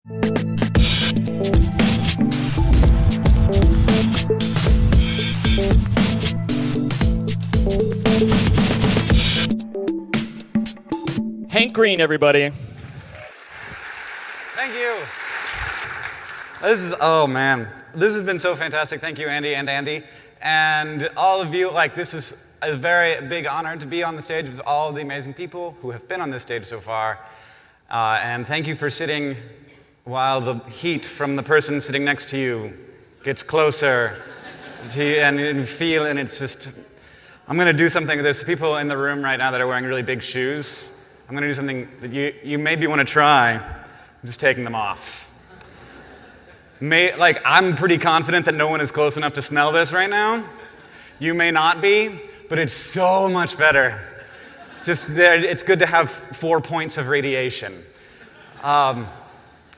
Hank Green, everybody. Thank you. Oh man, this has been so fantastic. Thank you, Andy and Andy. And all of you, this is a very big honor to be on the stage with all of the amazing people who have been on this stage so far. And thank you for sitting while the heat from the person sitting next to you gets closer to you and you feel, and it's just, I'm gonna do something. There's people in the room right now that are wearing really big shoes. I'm gonna do something that you maybe wanna try. I'm just taking them off. I'm pretty confident that no one is close enough to smell this right now. You may not be, but it's so much better. It's good to have 4 points of radiation.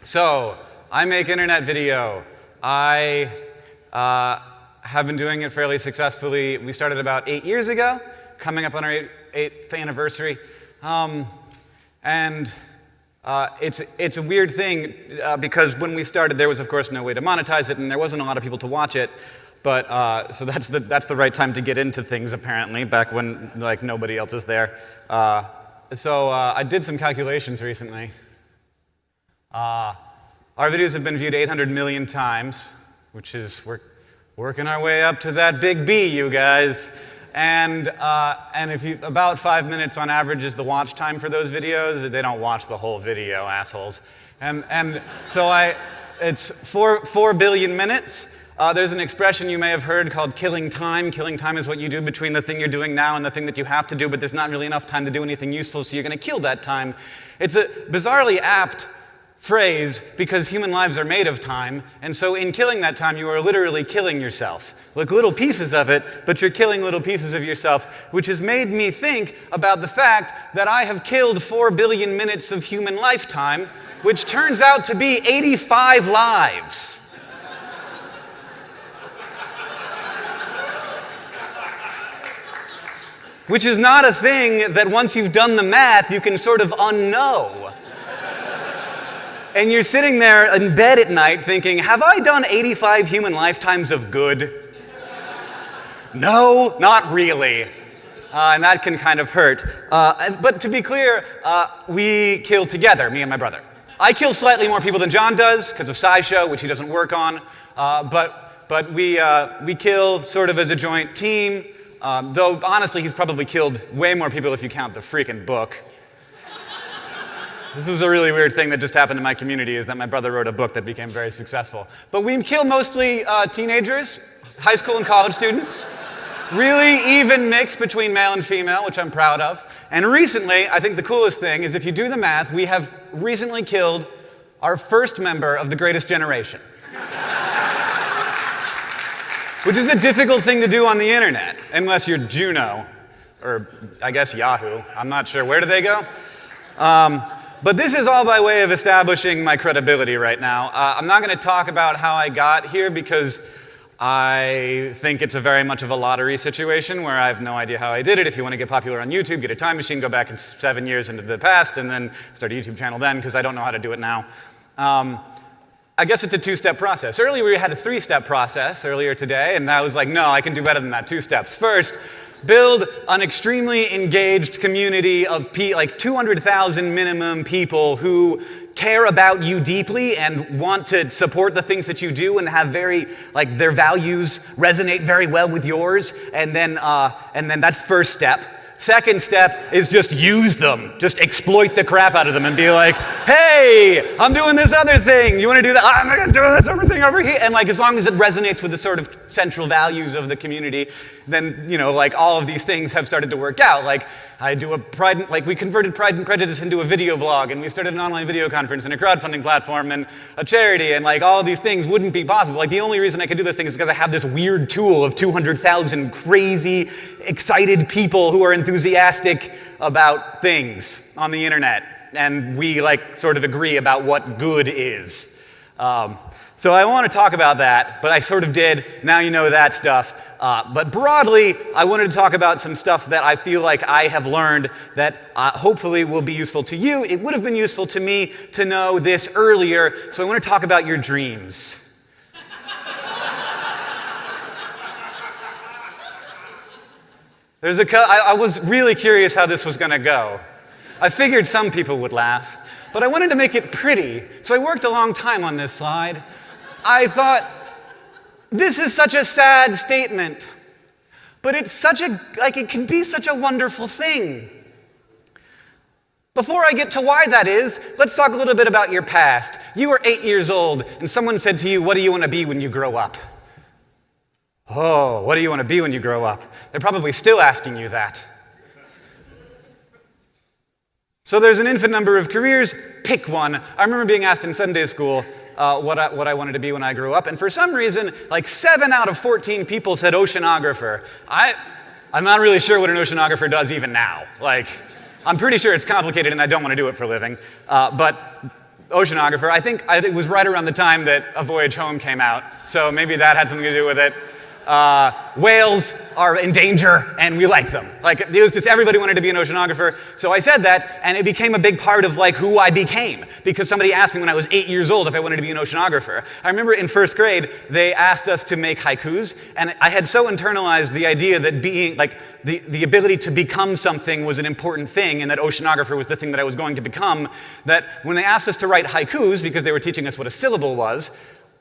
So, I make internet video. I have been doing it fairly successfully. We started about 8 years ago, coming up on our 8th anniversary. It's a weird thing because when we started, there was of course no way to monetize it, and there wasn't a lot of people to watch it. But so that's the right time to get into things apparently. Back when nobody else is there. So I did some calculations recently. Our videos have been viewed 800 million times, which is we're working our way up to that big B, you guys. And about 5 minutes on average is the watch time for those videos. They don't watch the whole video, assholes. And so it's 4 billion minutes. There's an expression you may have heard called killing time. Killing time is what you do between the thing you're doing now and the thing that you have to do, but there's not really enough time to do anything useful, so you're gonna kill that time. It's a bizarrely apt phrase because human lives are made of time, and so in killing that time, you are literally killing yourself. Little pieces of it, but you're killing little pieces of yourself, which has made me think about the fact that I have killed 4 billion minutes of human lifetime, which turns out to be 85 lives. Which is not a thing that once you've done the math, you can sort of unknow. And you're sitting there in bed at night thinking, have I done 85 human lifetimes of good? No, not really. And that can kind of hurt. But to be clear, we kill together, me and my brother. I kill slightly more people than John does, because of SciShow, which he doesn't work on. But we kill sort of as a joint team. Though, honestly, he's probably killed way more people if you count the freaking book. This was a really weird thing that just happened in my community, is that my brother wrote a book that became very successful. But we kill mostly teenagers, high school and college students. Really even mix between male and female, which I'm proud of. And recently, I think the coolest thing is if you do the math, we have recently killed our first member of the Greatest Generation. Which is a difficult thing to do on the internet, unless you're Juno, or I guess Yahoo. I'm not sure. Where do they go? But this is all by way of establishing my credibility right now. I'm not going to talk about how I got here because I think it's a very much of a lottery situation where I have no idea how I did it. If you want to get popular on YouTube, get a time machine, go back 7 years into the past, and then start a YouTube channel then, because I don't know how to do it now. I guess it's a 2-step process. Earlier we had a 3-step process earlier today, and I was like, no, I can do better than that. 2 steps. First, build an extremely engaged community of 200,000 minimum people who care about you deeply and want to support the things that you do and have their values resonate very well with yours. And then that's first step. Second step is just use them. Just exploit the crap out of them and be like, hey, I'm doing this other thing. You want to do that? I'm going to do this other thing over here. And as long as it resonates with the sort of central values of the community, then, all of these things have started to work out. I do we converted Pride and Prejudice into a video blog, and we started an online video conference and a crowdfunding platform and a charity, and all of these things wouldn't be possible. The only reason I could do this thing is because I have this weird tool of 200,000 crazy, excited people who are enthusiastic about things on the internet, and we sort of agree about what good is. So I want to talk about that, but I sort of did. Now you know that stuff. But broadly, I wanted to talk about some stuff that I feel like I have learned that hopefully will be useful to you. It would have been useful to me to know this earlier, so I want to talk about your dreams. I was really curious how this was going to go. I figured some people would laugh, but I wanted to make it pretty, so I worked a long time on this slide. I thought, this is such a sad statement, but it's it can be such a wonderful thing. Before I get to why that is, let's talk a little bit about your past. You were 8 years old, and someone said to you, what do you want to be when you grow up? Oh, what do you want to be when you grow up? They're probably still asking you that. So there's an infinite number of careers, pick one. I remember being asked in Sunday school what I wanted to be when I grew up, and for some reason, like 7 out of 14 people said oceanographer. I'm not really sure what an oceanographer does even now. Like, I'm pretty sure it's complicated and I don't want to do it for a living, but oceanographer, I think it was right around the time that A Voyage Home came out, so maybe that had something to do with it. Whales are in danger, and we like them. Like, it was just everybody wanted to be an oceanographer, so I said that, and it became a big part of like who I became, because somebody asked me when I was 8 years old if I wanted to be an oceanographer. I remember in first grade, they asked us to make haikus, and I had so internalized the idea that being, like, the ability to become something was an important thing, and that oceanographer was the thing that I was going to become, that when they asked us to write haikus, because they were teaching us what a syllable was,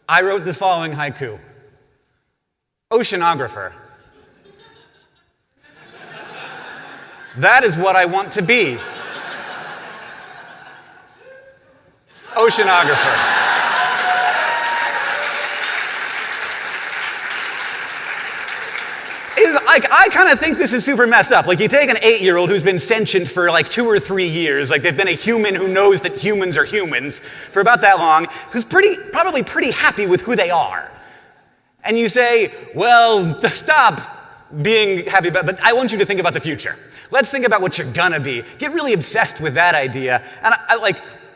I wrote the following haiku. Oceanographer. That is what I want to be. Oceanographer. I kind of think this is super messed up. Like, you take an 8-year-old who's been sentient for like 2 or 3 years, like they've been a human who knows that humans are humans for about that long, who's probably pretty happy with who they are. And you say, well, stop being happy about it, but I want you to think about the future. Let's think about what you're gonna be. Get really obsessed with that idea. And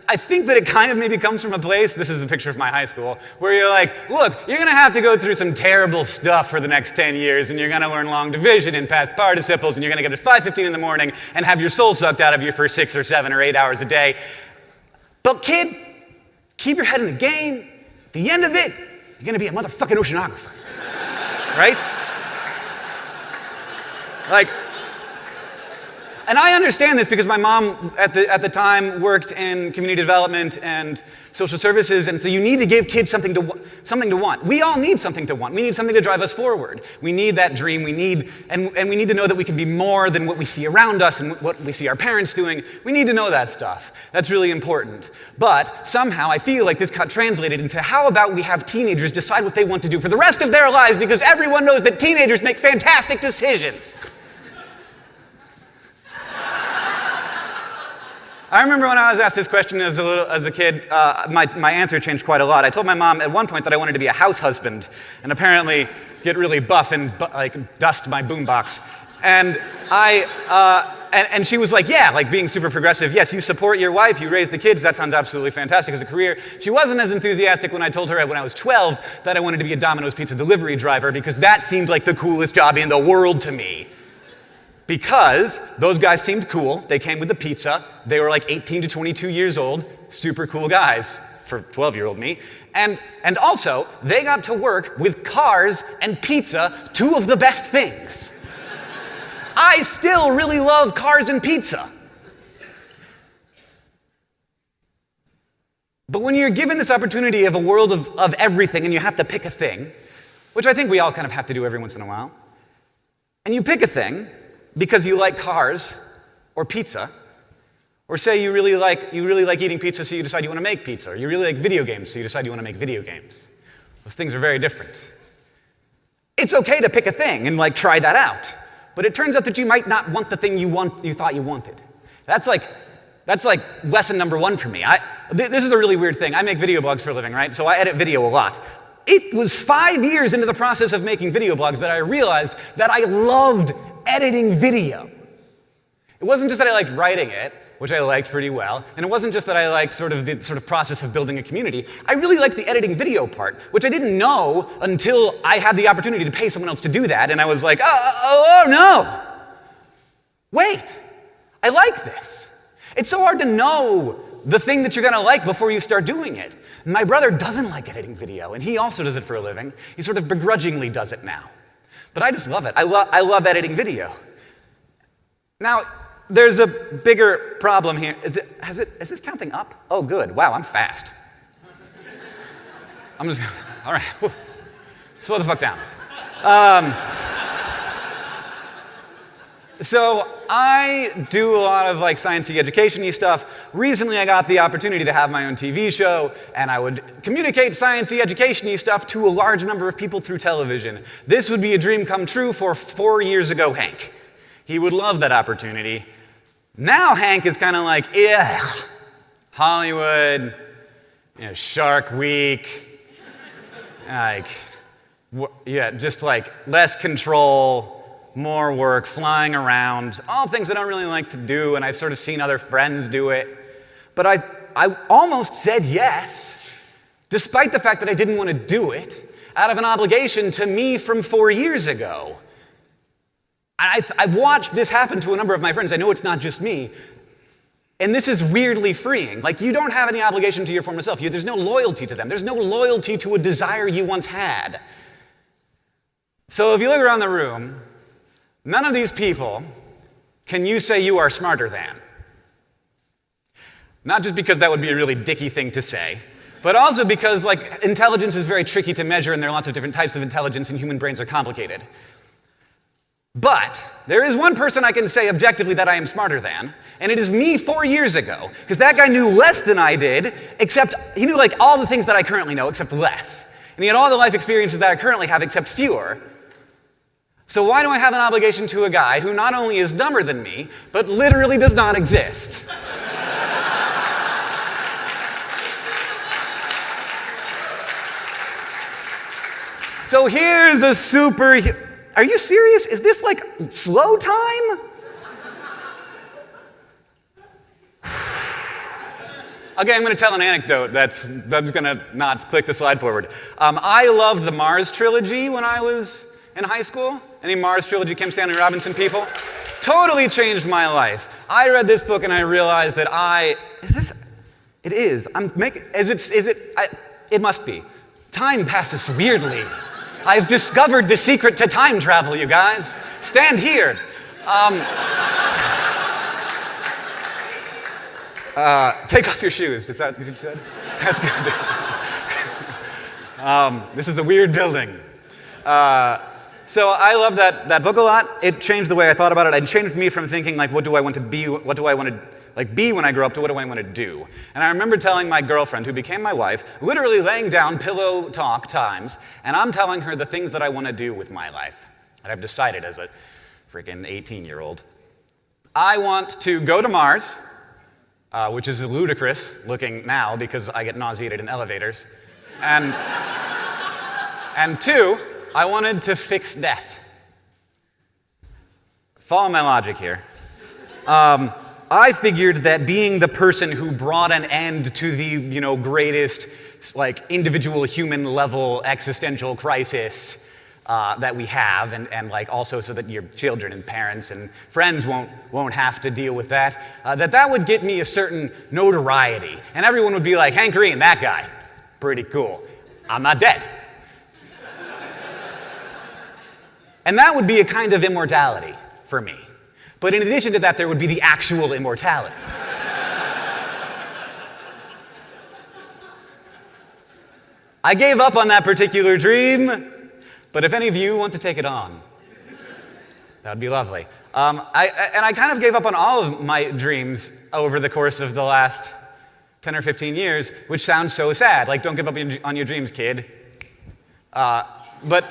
I think that it kind of maybe comes from a place, this is a picture of my high school, where you're like, look, you're gonna have to go through some terrible stuff for the next 10 years, and you're gonna learn long division and past participles, and you're gonna get at 5:15 in the morning and have your soul sucked out of you for 6 or 7 or 8 hours a day. But kid, keep your head in the game. At the end of it, you're gonna be a motherfucking oceanographer, right? Like, and I understand this because my mom at the time worked in community development and social services, and so you need to give kids something to want. We all need something to want. We need something to drive us forward. We need that dream. We need to know that we can be more than what we see around us and what we see our parents doing. We need to know that stuff. That's really important. But somehow I feel like this got translated into how about we have teenagers decide what they want to do for the rest of their lives, because everyone knows that teenagers make fantastic decisions. I remember when I was asked this question as a kid, my answer changed quite a lot. I told my mom at one point that I wanted to be a house husband and apparently get really buff and dust my boombox. And and she was like, yeah, like being super progressive. Yes, you support your wife, you raise the kids, that sounds absolutely fantastic as a career. She wasn't as enthusiastic when I told her when I was 12 that I wanted to be a Domino's pizza delivery driver, because that seemed like the coolest job in the world to me. Because those guys seemed cool. They came with the pizza. They were like 18 to 22 years old. Super cool guys for 12-year-old me. And also, they got to work with cars and pizza, 2 of the best things. I still really love cars and pizza. But when you're given this opportunity of a world of everything and you have to pick a thing, which I think we all kind of have to do every once in a while, and you pick a thing, because you like cars or pizza, or say you really like eating pizza, so you decide you want to make pizza, or you really like video games, so you decide you want to make video games. Those things are very different. It's okay to pick a thing and like try that out, but it turns out that you might not want the thing you thought you wanted. That's like lesson number 1 for me. This is a really weird thing. I make video blogs for a living, right? So I edit video a lot. It was 5 years into the process of making video blogs that I realized that I loved editing video. It wasn't just that I liked writing it. which I liked pretty well. And it wasn't just that I liked the process of building a community. I really liked the editing video part, which I didn't know until I had the opportunity to pay someone else to do that. And I was like, oh no! Wait, I like this. It's so hard to know the thing that you're gonna like before you start doing it. My brother doesn't like editing video, and he also does it for a living. He sort of begrudgingly does it now. But I just love it. I love editing video. Now, there's a bigger problem here. Is this counting up? Oh, good. Wow, I'm fast. All right. Whew. Slow the fuck down. So I do a lot of science-y, education-y stuff. Recently, I got the opportunity to have my own TV show, and I would communicate science-y, education-y stuff to a large number of people through television. This would be a dream come true for 4 years ago Hank. He would love that opportunity. Now Hank is kind of like, ugh, Hollywood, Shark Week, just less control, more work, flying around, all things I don't really like to do, and I've sort of seen other friends do it. But I almost said yes, despite the fact that I didn't want to do it, out of an obligation to me from 4 years ago. I've watched this happen to a number of my friends. I know it's not just me. And this is weirdly freeing. You don't have any obligation to your former self. There's no loyalty to them. There's no loyalty to a desire you once had. So if you look around the room, none of these people can you say you are smarter than. Not just because that would be a really dicky thing to say, but also because intelligence is very tricky to measure, and there are lots of different types of intelligence, and human brains are complicated. But there is one person I can say objectively that I am smarter than, and it is me 4 years ago, because that guy knew less than I did, except he knew all the things that I currently know, except less. And he had all the life experiences that I currently have, except fewer. So why do I have an obligation to a guy who not only is dumber than me, but literally does not exist? So here's a super... Are you serious? Is this slow time? Okay, I'm going to tell an anecdote that's going to not click the slide forward. I loved the Mars trilogy when I was in high school. Any Mars trilogy, Kim Stanley Robinson people? Totally changed my life. I read this book and I realized that it is. It must be. Time passes weirdly. I've discovered the secret to time travel, you guys. Stand here. Take off your shoes. Is that what you said? That's good. This is a weird building. So I love that book a lot. It changed the way I thought about it. It changed me from thinking what do I want to be, what do I want to be when I grow up, to what do I want to do. And I remember telling my girlfriend, who became my wife, literally laying down pillow talk times, and I'm telling her the things that I want to do with my life. And I've decided as a freaking 18-year-old. I want to go to Mars, which is ludicrous looking now because I get nauseated in elevators. And two, I wanted to fix death. Follow my logic here. I figured that being the person who brought an end to the, greatest, individual human level existential crisis that we have, and also so that your children and parents and friends won't have to deal with that, that would get me a certain notoriety. And everyone would be like, Hank Green, that guy, pretty cool. I'm not dead. And that would be a kind of immortality for me. But in addition to that, there would be the actual immortality. I gave up on that particular dream, but if any of you want to take it on, that would be lovely. I kind of gave up on all of my dreams over the course of the last 10 or 15 years, which sounds so sad. Don't give up on your dreams, kid. But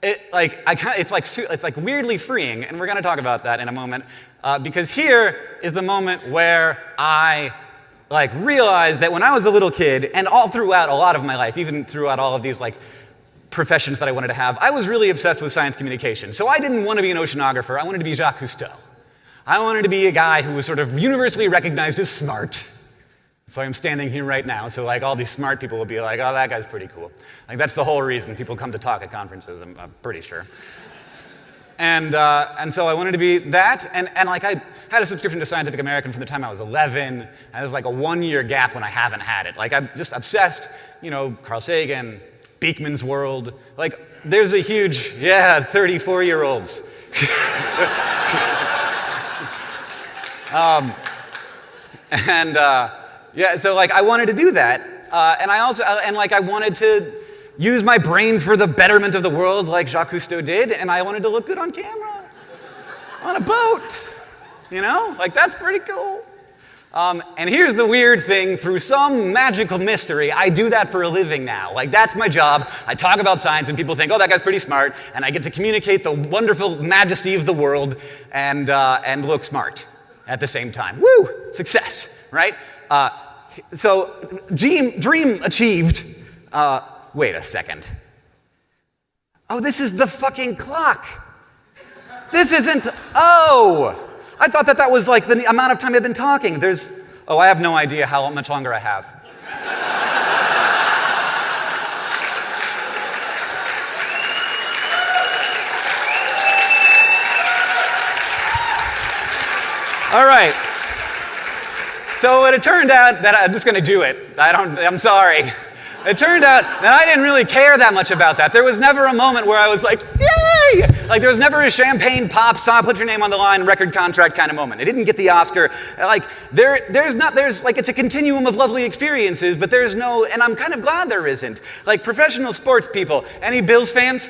it's weirdly freeing, and we're going to talk about that in a moment, because here is the moment where I realized that when I was a little kid, and all throughout a lot of my life, even throughout all of these professions that I wanted to have, I was really obsessed with science communication. So I didn't want to be an oceanographer. I wanted to be Jacques Cousteau. I wanted to be a guy who was sort of universally recognized as smart. So I'm standing here right now, so like all these smart people will be like, oh, that guy's pretty cool. Like that's the whole reason people come to talk at conferences, I'm pretty sure. And so I wanted to be that, and like I had a subscription to Scientific American from the time I was 11, and there's like a 1-year gap when I haven't had it. Like I'm just obsessed, you know, Carl Sagan, Beekman's World, like there's a huge, 34-year-olds. So like I wanted to do that, and I wanted to use my brain for the betterment of the world like Jacques Cousteau did, and I wanted to look good on camera, on a boat, you know? Like that's pretty cool. And here's the weird thing, through some magical mystery, I do that for a living now. Like that's my job. I talk about science and people think, oh, that guy's pretty smart, and I get to communicate the wonderful majesty of the world and look smart at the same time. Woo! Success, right? So dream achieved. Wait a second. Oh, this is the fucking clock. This isn't, oh! I thought that was like the amount of time I've been talking. I have no idea how much longer I have. All right. So it turned out that I'm just going to do it. I'm sorry. It turned out that I didn't really care that much about that. There was never a moment where I was like, yay! Like there was never a champagne pop, put your name on the line, record contract kind of moment. It didn't get the Oscar. Like there's like it's a continuum of lovely experiences, but there's no, and I'm kind of glad there isn't. Like professional sports people, any Bills fans?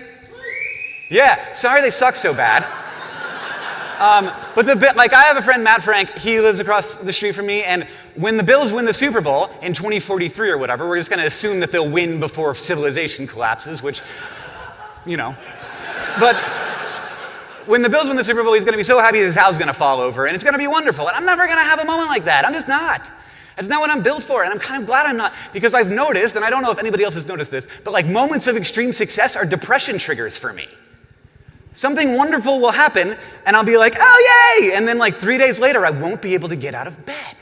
Yeah, sorry they suck so bad. But I have a friend, Matt Frank, he lives across the street from me, and when the Bills win the Super Bowl in 2043 or whatever, we're just going to assume that they'll win before civilization collapses, which, you know. But when the Bills win the Super Bowl, he's going to be so happy his house is going to fall over, and it's going to be wonderful. And I'm never going to have a moment like that. I'm just not. That's not what I'm built for, and I'm kind of glad I'm not, because I've noticed, and I don't know if anybody else has noticed this, but like moments of extreme success are depression triggers for me. Something wonderful will happen, and I'll be like, oh, yay! And then like 3 days later, I won't be able to get out of bed.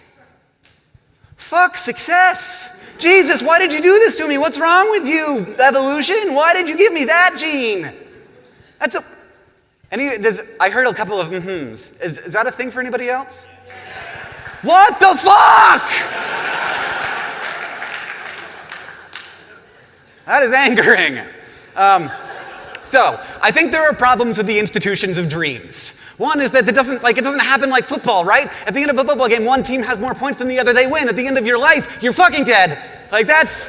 Fuck success. Jesus, why did you do this to me? What's wrong with you, evolution? Why did you give me that gene? I heard a couple of mm-hms. Is that a thing for anybody else? What the fuck? That is angering. So, I think there are problems with the institutions of dreams. One is that it doesn't happen like football, right? At the end of a football game, one team has more points than the other, they win. At the end of your life, you're fucking dead. Like that's...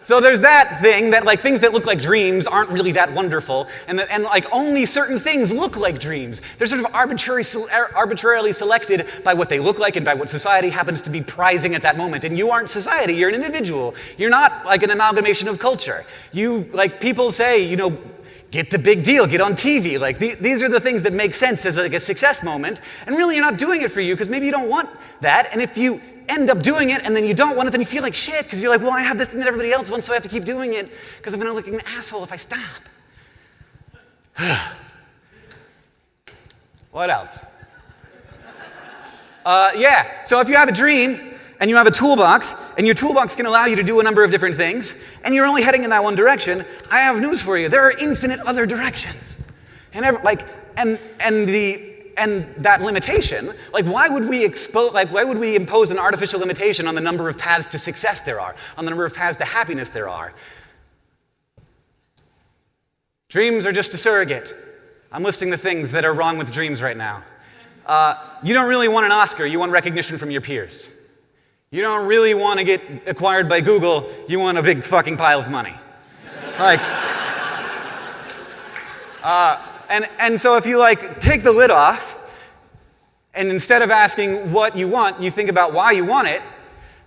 So there's that thing that like things that look like dreams aren't really that wonderful, and like only certain things look like dreams. They're sort of arbitrarily selected by what they look like and by what society happens to be prizing at that moment. And you aren't society, you're an individual. You're not like an amalgamation of culture. You, like people say, you know, get the big deal, get on TV. Like these are the things that make sense as like a success moment, and really you're not doing it for you because maybe you don't want that, and if you end up doing it and then you don't want it, then you feel like shit because you're like, well, I have this thing that everybody else wants, so I have to keep doing it because I'm going to look like an asshole if I stop. What else? So if you have a dream and you have a toolbox, and your toolbox can allow you to do a number of different things, and you're only heading in that one direction, I have news for you. There are infinite other directions. And that limitation, like why would we impose an artificial limitation on the number of paths to success there are, on the number of paths to happiness there are? Dreams are just a surrogate. I'm listing the things that are wrong with dreams right now. You don't really want an Oscar, you want recognition from your peers. You don't really want to get acquired by Google, you want a big fucking pile of money. Like, and so if you like take the lid off, and instead of asking what you want, you think about why you want it,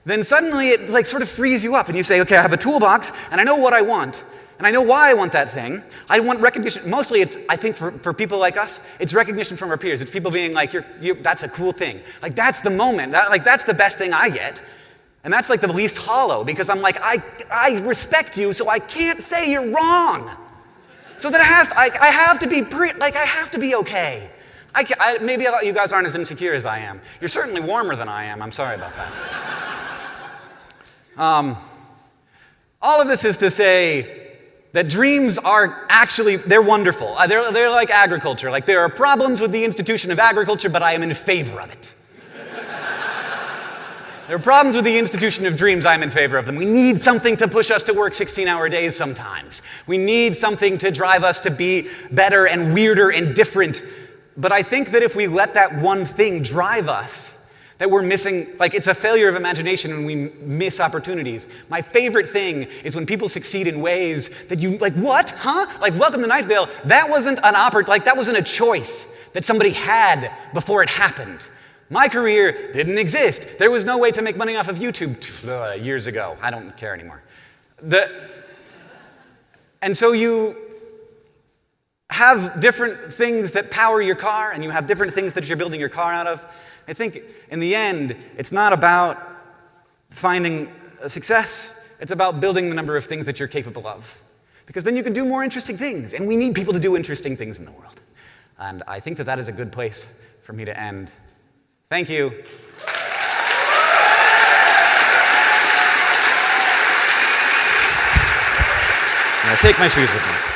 then suddenly it like sort of frees you up, and you say, okay, I have a toolbox, and I know what I want, and I know why I want that thing. I want recognition. Mostly it's, I think for people like us, it's recognition from our peers. It's people being like, that's a cool thing. Like that's the moment, that's the best thing I get. And that's like the least hollow, because I'm like, I respect you, so I can't say you're wrong. So that I have to be okay. Maybe you guys aren't as insecure as I am. You're certainly warmer than I am. I'm sorry about that. All of this is to say that dreams are actually, they're wonderful. They're like agriculture. Like, there are problems with the institution of agriculture, but I am in favor of it. There are problems with the institution of dreams. I'm in favor of them. We need something to push us to work 16-hour days sometimes. We need something to drive us to be better and weirder and different. But I think that if we let that one thing drive us, that we're missing, like, it's a failure of imagination when we miss opportunities. My favorite thing is when people succeed in ways that you, like, what? Huh? Like, Welcome to Night Vale, that wasn't that wasn't a choice that somebody had before it happened. My career didn't exist. There was no way to make money off of YouTube years ago. I don't care anymore. And so you have different things that power your car, and you have different things that you're building your car out of. I think in the end, it's not about finding a success. It's about building the number of things that you're capable of. Because then you can do more interesting things, and we need people to do interesting things in the world. And I think that that is a good place for me to end. Thank you. I'm going to take my shoes with me.